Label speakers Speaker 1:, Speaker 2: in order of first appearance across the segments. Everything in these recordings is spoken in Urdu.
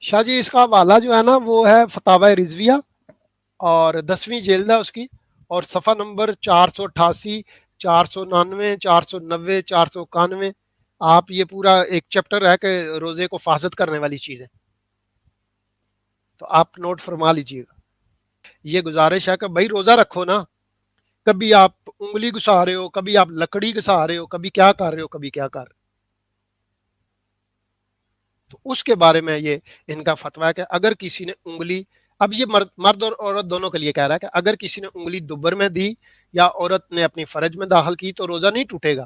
Speaker 1: شاہ جی اس کا حوالہ جو ہے نا وہ ہے فتاوی رضویہ اور 10ویں جلد ہے اس کی، اور صفحہ نمبر 488، 499، 490، 491۔ آپ یہ پورا ایک چیپٹر ہے کہ روزے کو فاسد کرنے والی چیزیں، تو آپ نوٹ فرما لیجئے گا۔ یہ گزارش ہے کہ بھائی روزہ رکھو نا، کبھی آپ انگلی گھسا رہے ہو، کبھی آپ لکڑی گھسا رہے ہو، کبھی کیا کر رہے ہو، کبھی کیا کر رہے ہو۔ تو اس کے بارے میں یہ ان کا فتویٰ ہے کہ اگر کسی نے انگلی، اب یہ مرد اور عورت دونوں کے لیے کہہ رہا ہے کہ اگر کسی نے انگلی دوبر میں دی یا عورت نے اپنی فرج میں داخل کی تو روزہ نہیں ٹوٹے گا،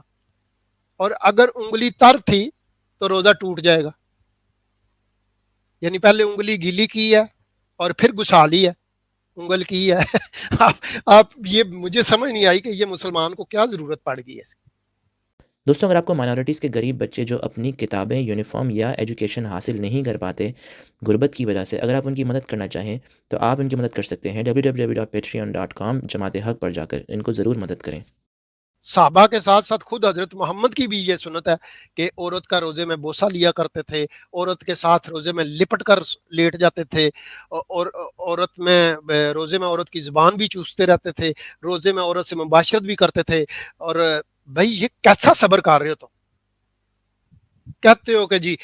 Speaker 1: اور اگر انگلی تر تھی تو روزہ ٹوٹ جائے گا۔ یعنی پہلے انگلی گیلی کی ہے اور پھر گھسا لی ہے، انگل کی ہے۔ آپ یہ مجھے سمجھ نہیں آئی کہ یہ مسلمان کو کیا ضرورت پڑ گئی ہے۔
Speaker 2: دوستوں اگر آپ کو مائنورٹیز کے غریب بچے جو اپنی کتابیں، یونیفارم یا ایجوکیشن حاصل نہیں کر پاتے غربت کی وجہ سے، اگر آپ ان کی مدد کرنا چاہیں تو آپ ان کی مدد کر سکتے ہیں www.patreon.com جماعت حق پر جا کر ان کو ضرور مدد کریں۔
Speaker 1: صحابہ کے ساتھ ساتھ خود حضرت محمد کی بھی یہ سنت ہے کہ عورت کا روزے میں بوسہ لیا کرتے تھے، عورت کے ساتھ روزے میں لپٹ کر لیٹ جاتے تھے، اور عورت میں روزے میں عورت کی زبان بھی چوستے رہتے تھے، روزے میں عورت سے مباشرت بھی کرتے تھے۔ اور بھائی یہ کیسا صبر کر رہے ہو؟ تو کہتے ہو کہ جی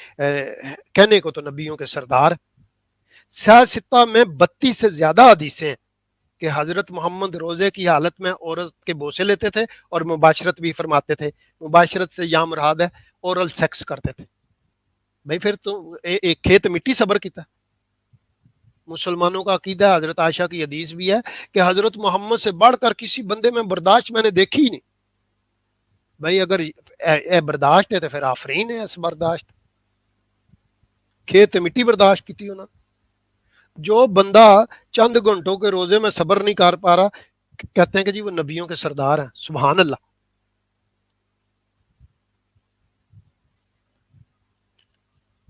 Speaker 1: کہنے کو تو نبیوں کے سردار۔ سیاہ ستہ میں 32 سے زیادہ حدیثیں ہیں کہ حضرت محمد روزے کی حالت میں عورت کے بوسے لیتے تھے اور مباشرت بھی فرماتے تھے۔ مباشرت سے یا مراد ہے اورل سیکس کرتے تھے۔ بھائی پھر تو ایک کھیت مٹی صبر کیتا۔ مسلمانوں کا عقیدہ، حضرت عائشہ کی حدیث بھی ہے کہ حضرت محمد سے بڑھ کر کسی بندے میں برداشت میں نے دیکھی ہی نہیں۔ بھائی اگر اے برداشت ہے تو پھر آفرین ہے اس برداشت۔ کھیت مٹی برداشت کی تھی انہوں نے۔ جو بندہ چند گھنٹوں کے روزے میں صبر نہیں کر پا رہا، کہتے ہیں کہ جی وہ نبیوں کے سردار ہیں۔ سبحان اللہ۔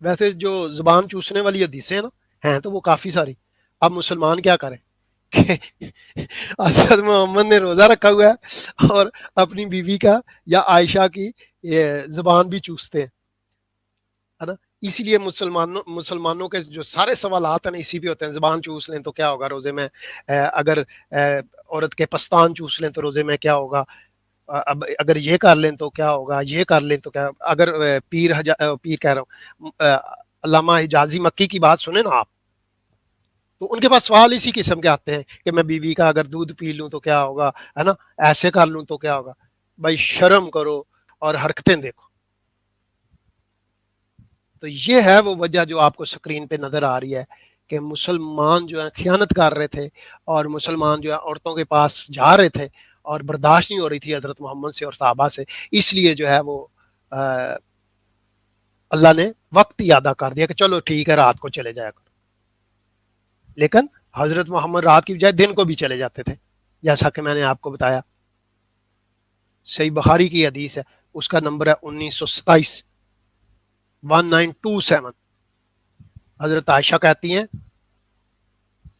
Speaker 1: ویسے جو زبان چوسنے والی حدیثیں نا ہیں تو وہ کافی ساری۔ اب مسلمان کیا کریں کہ حضرت محمد نے روزہ رکھا ہوا ہے اور اپنی بیوی کا یا عائشہ کی زبان بھی چوستے ہیں، ہے نا۔ اسی لیے مسلمانوں کے جو سارے سوالات ہیں اسی پہ ہوتے ہیں۔ زبان چوس لیں تو کیا ہوگا روزے میں، اگر عورت کے پستان چوس لیں تو روزے میں کیا ہوگا، اب اگر یہ کر لیں تو کیا ہوگا، یہ کر لیں تو کیا، اگر پیر کہہ رہا ہوں علامہ حجازی مکی کی بات سنیں نا آپ، تو ان کے پاس سوال اسی قسم کے آتے ہیں کہ میں بیوی کا اگر دودھ پی لوں تو کیا ہوگا، ہے نا، ایسے کر لوں تو کیا ہوگا۔ بھائی شرم کرو اور حرکتیں دیکھو۔ تو یہ ہے وہ وجہ جو آپ کو سکرین پہ نظر آ رہی ہے کہ مسلمان جو ہیں خیانت کر رہے تھے، اور مسلمان جو ہے عورتوں کے پاس جا رہے تھے اور برداشت نہیں ہو رہی تھی حضرت محمد سے اور صحابہ سے، اس لیے جو ہے وہ اللہ نے وقت ہی ادا کر دیا کہ چلو ٹھیک ہے رات کو چلے جایا کرو۔ لیکن حضرت محمد رات کی بجائے دن کو بھی چلے جاتے تھے، جیسا کہ میں نے آپ کو بتایا۔ صحیح بخاری کی حدیث ہے، اس کا نمبر ہے 1927، 1927۔ حضرت عائشہ کہتی ہیں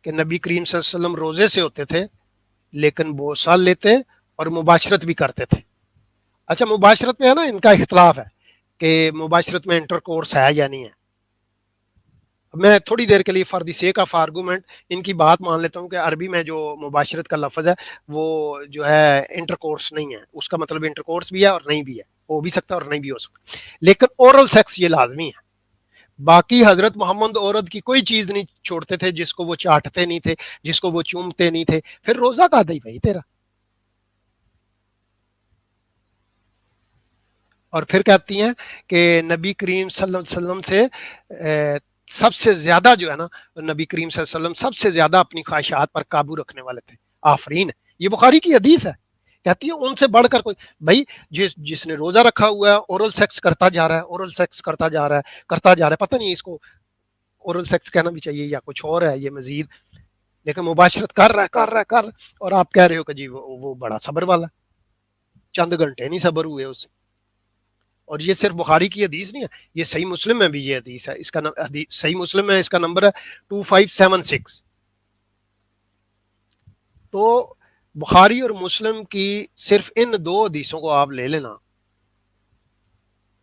Speaker 1: کہ نبی کریم صلی اللہ علیہ وسلم روزے سے ہوتے تھے لیکن بوسہ لیتے اور مباشرت بھی کرتے تھے۔ اچھا مباشرت میں ہے نا ان کا اختلاف ہے کہ مباشرت میں انٹر کورس ہے یا نہیں ہے۔ میں تھوڑی دیر کے لیے for the sake of argument ان کی بات مان لیتا ہوں کہ عربی میں جو مباشرت کا لفظ ہے وہ جو ہے انٹر کورس نہیں ہے، اس کا مطلب انٹر کورس بھی ہے اور نہیں بھی ہے، ہو بھی سکتا ہے اور نہیں بھی ہو سکتا، لیکن اورل سیکس یہ لازمی ہے۔ باقی حضرت محمد عورت کی کوئی چیز نہیں چھوڑتے تھے جس کو وہ چاٹتے نہیں تھے، جس کو وہ چومتے نہیں تھے، پھر روزہ کا دئی بھائی تیرا۔ اور پھر کہتی ہیں کہ نبی کریم صلی اللہ علیہ وسلم سے سب سے زیادہ جو ہے نا، نبی کریم صلی اللہ علیہ وسلم سب سے زیادہ اپنی خواہشات پر قابو رکھنے والے تھے۔ آفرین ہے، یہ بخاری کی حدیث ہے۔ کہتی ہے ان سے بڑھ کر کوئی، بھائی جس نے روزہ رکھا ہوا ہے اورل سیکس کرتا جا رہا ہے، اورل سیکس کرتا جا رہا ہے، کرتا جا رہا ہے، پتہ نہیں اس کو اورل سیکس کہنا بھی چاہیے یا کچھ اور ہے یہ مزید، لیکن مباشرت کر رہا ہے کر رہا ہے کر رہا ہے، اور آپ کہہ رہے ہو کہ جی وہ بڑا صبر والا ہے، چند گھنٹے نہیں صبر ہوئے اس سے۔ اور یہ صرف بخاری کی حدیث نہیں ہے، یہ صحیح مسلم میں بھی یہ حدیث ہے، اس کا صحیح مسلم میں اس کا نمبر ہے 2576۔ تو بخاری اور مسلم کی صرف ان دو حدیثوں کو آپ لے لینا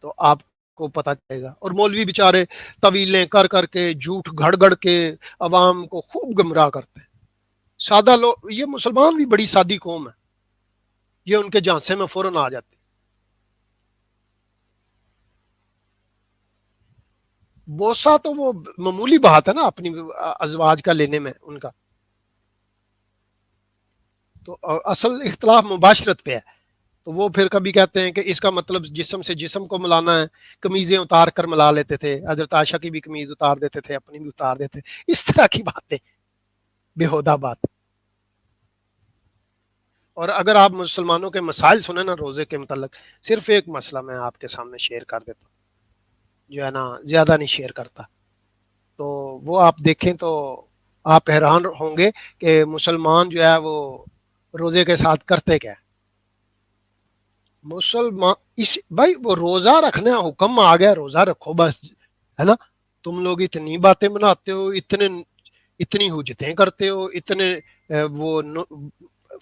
Speaker 1: تو آپ کو پتہ چلے گا. اور مولوی بیچارے طویلیں کر کر کے جھوٹ گھڑ گھڑ کے عوام کو خوب گمراہ کرتے ہیں. سادہ لوگ، یہ مسلمان بھی بڑی سادی قوم ہے، یہ ان کے جھانسے میں فوراً آ جاتے. بوسہ تو وہ معمولی بات ہے نا اپنی ازواج کا لینے میں ان کا. تو اصل اختلاف مباشرت پہ ہے. تو وہ پھر کبھی کہتے ہیں کہ اس کا مطلب جسم سے جسم کو ملانا ہے، قمیضیں اتار کر ملا لیتے تھے، حضرت عائشہ کی بھی قمیض اتار دیتے تھے، اپنی بھی اتار دیتے، اس طرح کی باتیں، بےہودہ بات. اور اگر آپ مسلمانوں کے مسائل سنیں نا روزے کے متعلق، صرف ایک مسئلہ میں آپ کے سامنے شیئر کر دیتا ہوں، جو ہے نا زیادہ نہیں شیئر کرتا. تو وہ آپ دیکھیں تو آپ حیران ہوں گے کہ مسلمان جو ہے وہ روزے کے ساتھ کرتے کیا ہے. مسلمان اس بھائی وہ روزہ رکھنے حکم آ گیا، روزہ رکھو بس، ہے نا. تم لوگ اتنی باتیں بناتے ہو، اتنی حجتیں کرتے ہو، اتنے وہ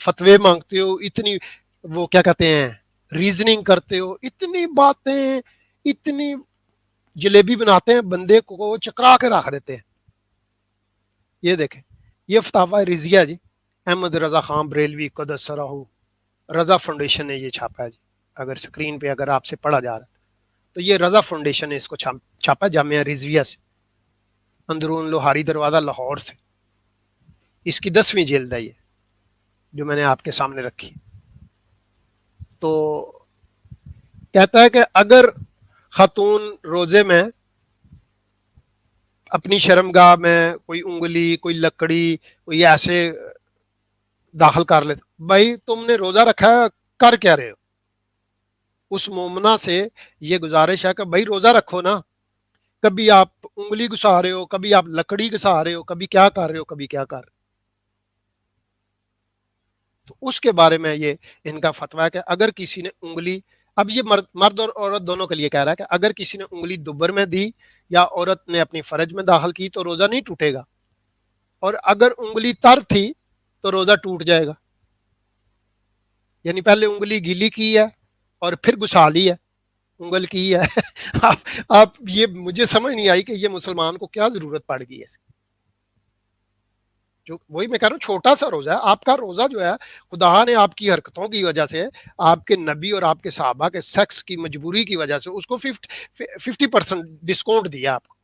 Speaker 1: فتوے مانگتے ہو، اتنی وہ کیا کہتے ہیں ریزننگ کرتے ہو، اتنی باتیں، اتنی جلیبی بناتے ہیں، بندے کو چکرا کے رکھ دیتے ہیں. یہ دیکھیں، یہ فتاوی رضیہ جی، احمد رضا خان بریلوی قدس سرہو، رضا فاؤنڈیشن نے یہ چھاپا ہے جی. اگر سکرین پہ اگر آپ سے پڑھا جا رہا ہے تو یہ رضا فاؤنڈیشن نے اس کو چھاپا، جامعہ رضویہ سے، اندرون لوہاری دروازہ لاہور سے. اس کی 10ویں جلد ہے یہ جو میں نے آپ کے سامنے رکھی. تو کہتا ہے کہ اگر خاتون روزے میں اپنی شرمگاہ میں کوئی انگلی، کوئی لکڑی، کوئی ایسے داخل کر لیتے، بھائی تم نے روزہ رکھا ہے، کر کیا رہے ہو؟ اس مومنہ سے یہ گزارش ہے کہ بھائی روزہ رکھو نا. کبھی آپ انگلی گھسا رہے ہو، کبھی آپ لکڑی گھسا رہے ہو، کبھی کیا کر رہے ہو، کبھی کیا کر رہے ہو. تو اس کے بارے میں یہ ان کا فتویٰ ہے کہ اگر کسی نے انگلی، اب یہ مرد اور عورت دونوں کے لیے کہہ رہا ہے کہ اگر کسی نے انگلی دوبر میں دی یا عورت نے اپنی فرج میں داخل کی تو روزہ نہیں ٹوٹے گا، اور اگر انگلی تر تھی تو روزہ ٹوٹ جائے گا. یعنی پہلے انگلی گیلی کی ہے اور پھر گھسا لی ہے، انگل کی ہے. آپ یہ مجھے سمجھ نہیں آئی کہ یہ مسلمان کو کیا ضرورت پڑ گئی ہے. جو وہی میں کہہ رہا ہوں چھوٹا سا روزہ ہے آپ کا. روزہ جو ہے خدا نے آپ کی حرکتوں کی وجہ سے، آپ کے نبی اور آپ کے صحابہ کے سیکس کی مجبوری کی وجہ سے اس کو 50% ڈسکاؤنٹ دیا آپ کو.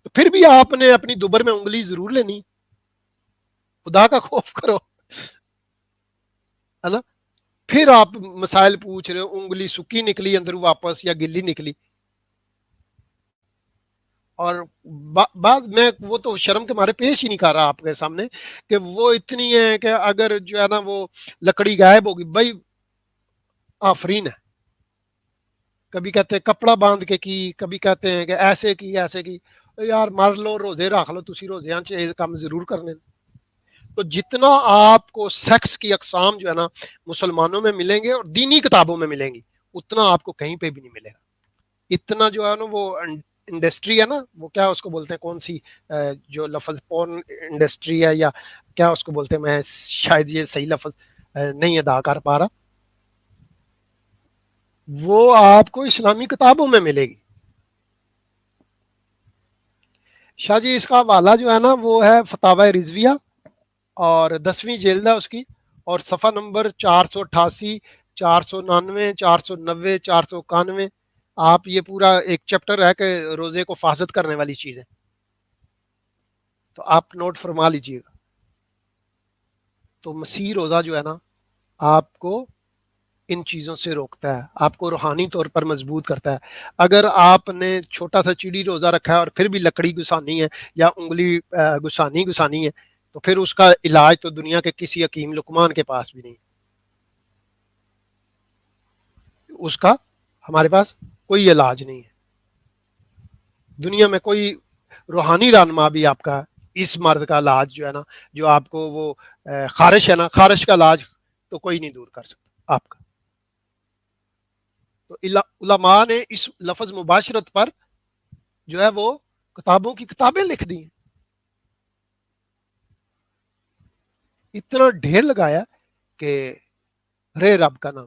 Speaker 1: تو پھر بھی آپ نے اپنی دوبر میں انگلی ضرور لینی. خدا کا خوف کرو، ہے نا. پھر آپ مسائل پوچھ رہے ہو، انگلی سکی نکلی اندر واپس یا گلی نکلی. اور بعد میں وہ تو شرم کے مارے پیش ہی نہیں کر رہا آپ کے سامنے کہ وہ اتنی ہے کہ اگر جو ہے نا وہ لکڑی غائب ہوگی، بھائی آفرین ہے. کبھی کہتے ہیں کپڑا باندھ کے کی، کبھی کہتے ہیں کہ ایسے کی ایسے کی. یار مار لو، روزے رکھ لو، تسی روزے کام ضرور کرنے. تو جتنا آپ کو سیکس کی اقسام جو ہے نا مسلمانوں میں ملیں گے اور دینی کتابوں میں ملیں گی، اتنا آپ کو کہیں پہ بھی نہیں ملے گا. اتنا جو ہے نا وہ انڈسٹری ہے نا، وہ کیا اس کو بولتے ہیں، کون سی جو لفظ پورن انڈسٹری ہے یا کیا اس کو بولتے ہیں، میں شاید یہ صحیح لفظ نہیں ادا کر پا رہا، وہ آپ کو اسلامی کتابوں میں ملے گی. شاہ جی اس کا حوالہ جو ہے نا وہ ہے فتاوی رضویہ اور 10ویں جلد ہے اس کی، اور صفحہ نمبر 488، 499، 490، 491. آپ یہ پورا ایک چیپٹر ہے کہ روزے کو فاسد کرنے والی چیزیں، تو آپ نوٹ فرما لیجئے گا. تو مسیح روزہ جو ہے نا آپ کو ان چیزوں سے روکتا ہے، آپ کو روحانی طور پر مضبوط کرتا ہے. اگر آپ نے چھوٹا سا چڑی روزہ رکھا ہے اور پھر بھی لکڑی گھسانی ہے یا انگلی گھسانی ہے، تو پھر اس کا علاج تو دنیا کے کسی حکیم لقمان کے پاس بھی نہیں. اس کا ہمارے پاس کوئی علاج نہیں ہے. دنیا میں کوئی روحانی رہنما بھی آپ کا اس مرد کا علاج جو ہے نا، جو آپ کو وہ خارش ہے نا، خارش کا علاج تو کوئی نہیں دور کر سکتا آپ کا. تو علماء نے اس لفظ مباشرت پر جو ہے وہ کتابوں کی کتابیں لکھ دی ہیں. اتنا ڈھیر لگایا کہ رے رب کا نام